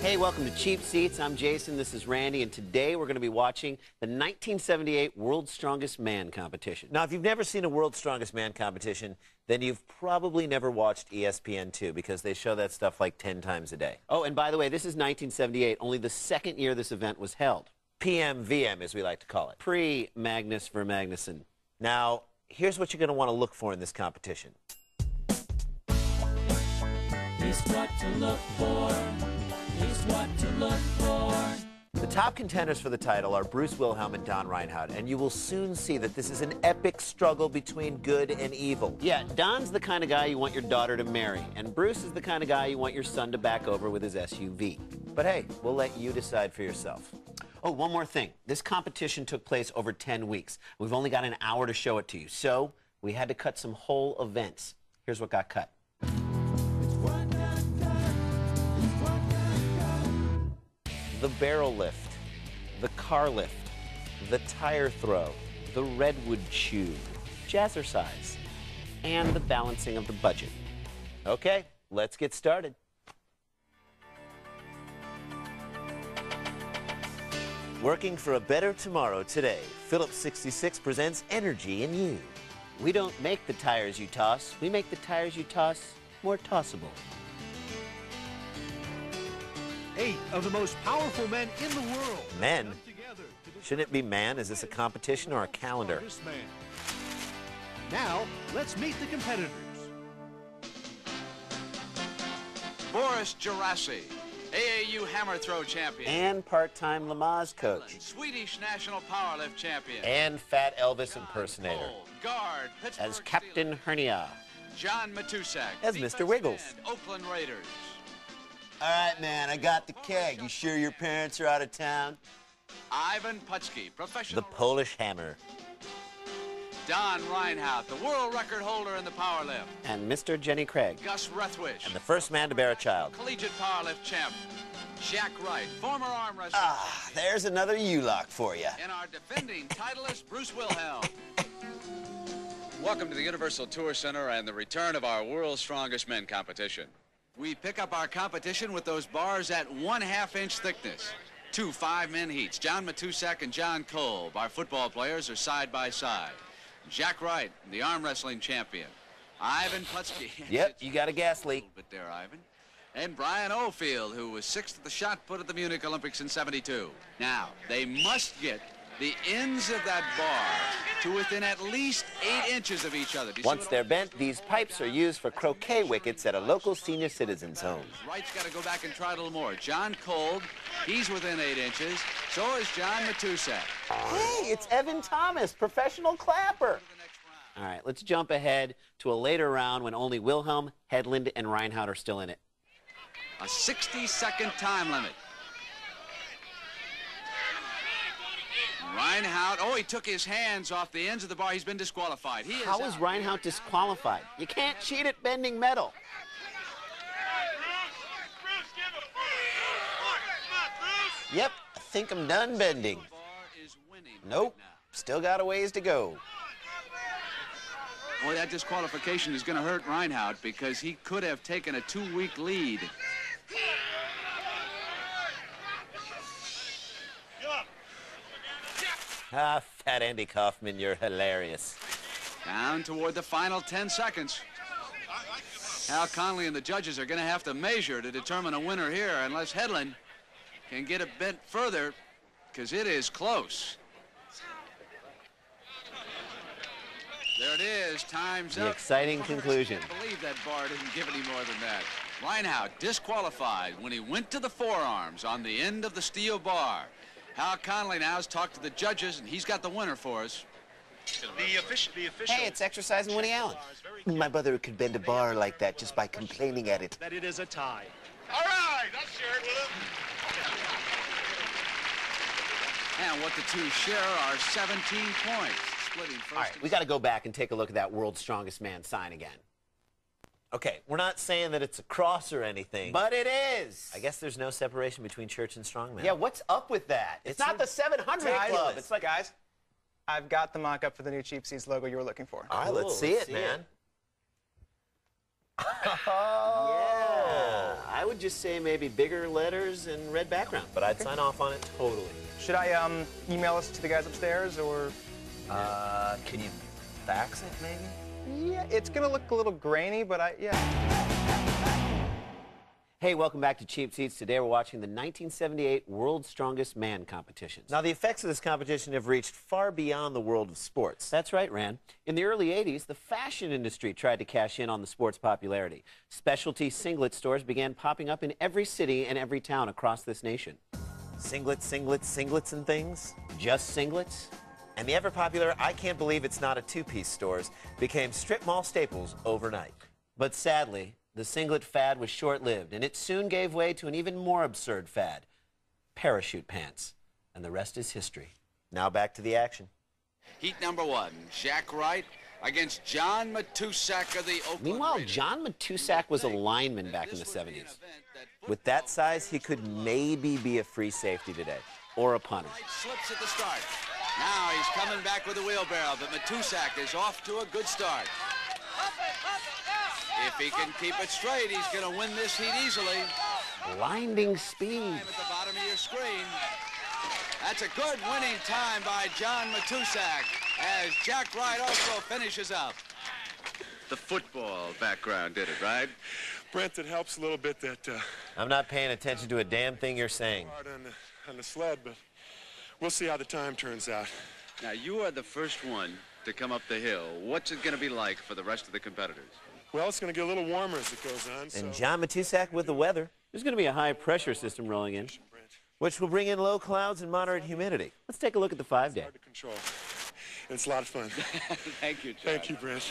Hey, welcome to Cheap Seats. I'm Jason, this is Randy, and today we're going to be watching the 1978 World's Strongest Man competition. Now, if you've never seen a World's Strongest Man competition, then you've probably never watched ESPN 2 because they show that stuff like 10 times a day. Oh, and by the way, this is 1978, only the second year this event was held. PMVM, as we like to call it. Pre-Magnus for Magnuson. Now, here's what you're going to want to look for in this competition. Here's what to look for. Here's what to look for. The top contenders for the title are Bruce Wilhelm and Don Reinhardt, and you will soon see that this is an epic struggle between good and evil. Yeah, Don's the kind of guy you want your daughter to marry, and Bruce is the kind of guy you want your son to back over with his SUV. But hey, we'll let you decide for yourself. Oh, one more thing. This competition took place over 10 weeks. We've only got an hour to show it to you, so we had to cut some whole events. Here's what got cut. The barrel lift, the car lift, the tire throw, The redwood chew, jazzercise, and the balancing of the budget. Okay, let's get started. Working for a better tomorrow today, Phillips 66 presents Energy in You. We don't make the tires you toss, we make the tires you toss more tossable. 8 of the most powerful men in the world. Men? Shouldn't it be man? Is this a competition or a calendar? Now, let's meet the competitors. Boris Gerasi, AAU hammer throw champion. And part-time Lamaze coach. Swedish national powerlift champion. And Fat Elvis impersonator. Cole, guard, Pittsburgh As Captain Steelers. Hernia. John Matusak. As Mr. defensive Wiggles. end, Oakland Raiders. All right, man, I got the keg. You sure your parents are out of town? Ivan Putski, professional. The Polish Hammer. Don Reinhardt, the world record holder in the powerlift. And Mr. Jenny Craig. Gus Rethwish, And the first man to bear a child. collegiate powerlift champ. Jack Wright, former arm wrestler. Ah, there's another U-lock for you. And our defending titleist, Bruce Wilhelm. Welcome to the Universal Tour Center and the return of our World's Strongest Men competition. We pick up our competition with those bars at 1/2 inch thickness. 2 5-man heats. John Matusak and John Kolb, our football players, are side by side. Jack Wright, the arm wrestling champion. Ivan Putski. Yep, you got a gas A leak. little bit there, Ivan. And Brian Oldfield, who was 6th at the shot put at the Munich Olympics in '72. Now, they must get the ends of that bar to within at least 8 inches of each other. Do you see Once what they're I'm- bent, these pipes are used for croquet wickets at a local senior citizens home. Wright's got to go back and try a little more. John Kolb, he's within 8 inches. So is John Matusak. Hey, it's Evan Thomas, professional clapper. All right, let's jump ahead to a later round when only Wilhelm, Hedlund, and Reinhardt are still in it. A 60-second time limit. Reinhardt, oh, he took his hands off the ends of the bar. He's been disqualified. He is How is out. Reinhardt disqualified? You can't cheat at bending metal. Yep, I think I'm done bending. The bar is winning Nope, right now. still got a ways to go. Boy, that disqualification is going to hurt Reinhardt because he could have taken a 2-week lead. Ah, Fat Andy Kaufman, you're hilarious. Down toward the final 10 seconds. Al Conley and the judges are going to have to measure to determine a winner here unless Hedlund can get a bit further because it is close. There it is. Time's The up. exciting conclusion. I can't believe that bar didn't give any more than that. Reinhardt disqualified when he went to the forearms on the end of the steel bar. Hal Conley now has talked to the judges, and he's got the winner for us. The official. Hey, it's exercising Woody Allen. My brother could bend a bar like that just by complaining at it. That it is a tie. All right, let's share it with him. And what the two share are 17 points, splitting first. All right, we got to go back and take a look at that World's Strongest Man sign again. Okay, we're not saying that it's a cross or anything. But it is. I guess there's no separation between church and strongman. Yeah, what's up with that? It's not the 700 Club. It's like, Guys, I've got the mock-up for the new Cheap Seats logo you were looking for. All right, let's Cool, see let's it, see man. yeah, I would just say maybe bigger letters and red background. But I'd sign off on it totally. Should I email this to the guys upstairs, or? Can you fax it, maybe? Yeah, it's gonna look a little grainy, but yeah. Hey, welcome back to Cheap Seats. Today we're watching the 1978 World's Strongest Man competitions. Now, the effects of this competition have reached far beyond the world of sports. That's right, Rand. In the early 80s, the fashion industry tried to cash in on the sport's popularity. Specialty singlet stores began popping up in every city and every town across this nation. Singlets and things. Just singlets? And the ever-popular I Can't Believe It's Not a Two-Piece stores became strip mall staples overnight. But sadly, the singlet fad was short-lived, and it soon gave way to an even more absurd fad, parachute pants. And the rest is history. Now back to the action. Heat number 1, Jack Wright against John Matusak of the Oakland Meanwhile, Raiders. John Matusak was a lineman back in the 70s. With that size, he could maybe be a free safety today. Or a punter. Wright slips at the start. Now he's coming back with a wheelbarrow, but Matusak is off to a good start. If he can keep it straight, he's going to win this heat easily. Blinding speed. At the bottom of your screen. That's a good winning time by John Matusak as Jack Wright also finishes up. The football background did it, right? Brent, it helps a little bit that I'm not paying attention to a damn thing you're saying. hard on the sled, but we'll see how the time turns out. Now, you are the first one to come up the hill. What's it going to be like for the rest of the competitors? Well, it's going to get a little warmer as it goes on. And so John Matusak with the weather, There's going to be a high-pressure system rolling in. Brent, which will bring in low clouds and moderate humidity. Let's take a look at the 5-day. hard to control. It's a lot of fun. Thank you, John. Thank you, Brent.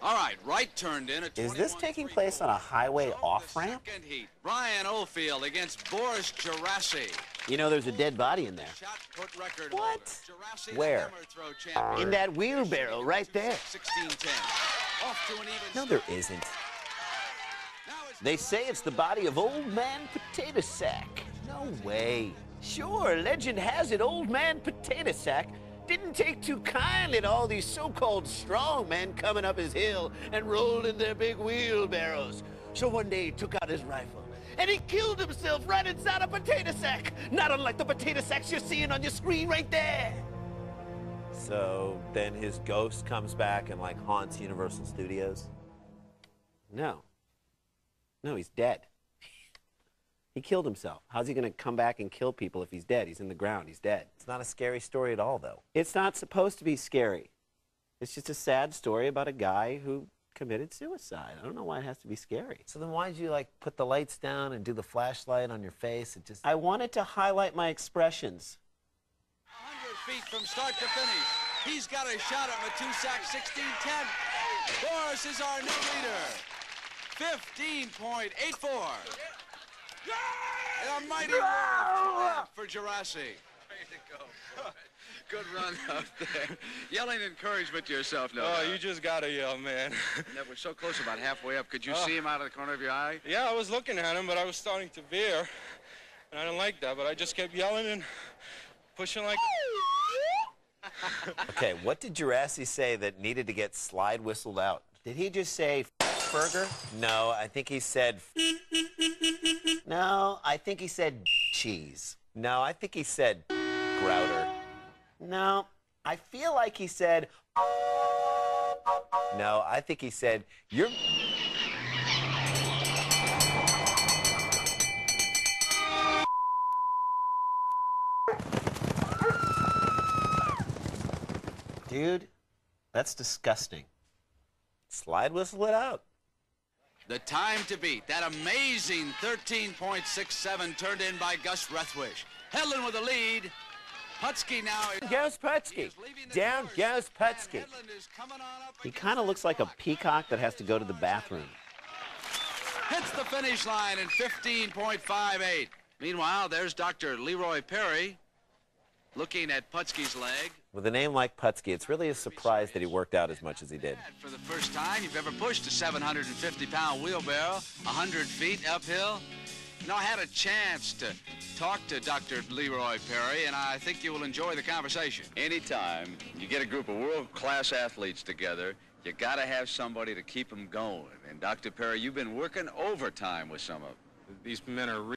All right, Wright turned in at Is this taking place on a highway off-ramp? Second heat, Brian Oldfield against Boris Gerassi. You know, there's a dead body in there. Shot put record What? holder. Gerassi, the Where? hammer throw champion. In that wheelbarrow right there. 16-10. Off to an even No, start. there isn't. Now it's They say it's the body of Old Man Potato Sack. No way. Sure, legend has it Old Man Potato Sack didn't take too kindly to all these so-called strong men coming up his hill and rolling their big wheelbarrows. So one day he took out his rifle and he killed himself right inside a potato sack, not unlike the potato sacks you're seeing on your screen right there. So then his ghost comes back and like haunts Universal Studios? No. No, he's dead. He killed himself. How's he going to come back and kill people if he's dead? He's in the ground. He's dead. It's not a scary story at all, though. It's not supposed to be scary. It's just a sad story about a guy who committed suicide. I don't know why it has to be scary. So then why'd you like put the lights down and do the flashlight on your face? It just... I wanted to highlight my expressions. 100 feet from start to finish. He's got a shot at Matusak, 16-10. Boris is our new leader. 15.84. And a mighty roar for Gerassi. Way to go. Good run out there. Yelling encouragement to yourself now. Oh, you just gotta yell, man. That was so close, about halfway up. Could you see him out of the corner of your eye? Yeah, I was looking at him, but I was starting to veer. And I didn't like that, but I just kept yelling and pushing like... Okay, what did Gerassi say that needed to get slide whistled out? Did he just say burger? No, I think he said... No, I think he said cheese. No, I think he said grouter. No, I feel like he said... No, I think he said, you're... Dude, that's disgusting. Slide whistle it out. The time to beat. That amazing 13.67 turned in by Gus Rethwish. Hedlund with the lead. Putsky now is... Goes Putsky. Down goes Putsky. He kind of looks like a peacock that has to go to the bathroom. Hits the finish line in 15.58. Meanwhile, there's Dr. Leroy Perry looking at Putsky's leg. With a name like Putsky, it's really a surprise that he worked out as much as he did. For the first time you've ever pushed a 750-pound wheelbarrow 100 feet uphill. You know, I had a chance to talk to Dr. Leroy Perry, and I think you will enjoy the conversation. Anytime you get a group of world-class athletes together, you got to have somebody to keep them going. And Dr. Perry, you've been working overtime with some of them. These men are